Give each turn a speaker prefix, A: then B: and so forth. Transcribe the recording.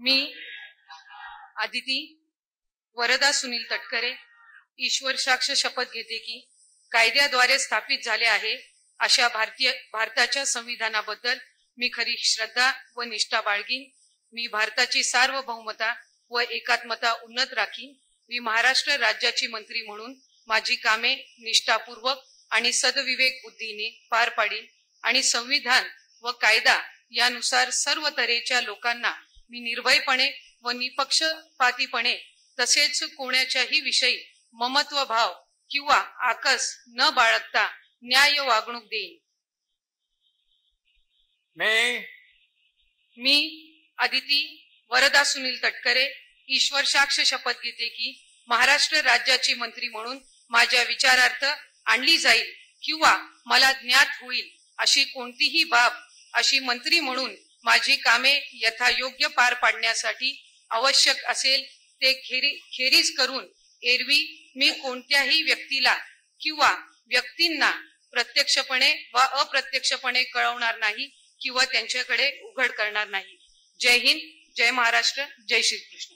A: मी आदिती वरदा सुनील तटकरे ईश्वर साक्ष शपथ घेते की कायद्याद्वारे स्थापित झाले आहे अशा भारताच्या संविधानाबद्दल मी खरी श्रद्धा व निष्ठा बाळगीन। मी भारताची सार्वभौमता व एकात्मता उन्नत राखीन। मी महाराष्ट्र राज्याची मंत्री म्हणून माझी कामे निष्ठापूर्वक आणि सद्विवेक बुद्धीने पार पाडीन आणि संविधान व कायदा यानुसार सर्व तऱ्हेच्या लोकांना मी निर्भयपणे व निपक्षपातीपणे तसेच कोणाच्याही विषयी ममत्व भाव किंवा आकस न बाळगता न्याय वागणूक देईन। मी आदिती वरदा सुनील तटकरे ईश्वर साक्ष शपथ घेते की महाराष्ट्र राज्याची मंत्री म्हणून माझ्या विचारार्थ आणली जाईल किंवा मला ज्ञात होईल अशी कोणतीही बाब अशी मंत्री म्हणून माझी कामे यथायोग्य पार पाडण्यासाठी आवश्यक असेल ते खेरीज करून एरवी मी कोणत्याही व्यक्तीला किंवा व्यक्तींना प्रत्यक्षपणे व अप्रत्यक्षपणे कळवणार नाही किंवा त्यांच्याकडे उघड करणार नाही। जय हिंद, जय महाराष्ट्र, जय श्री कृष्ण।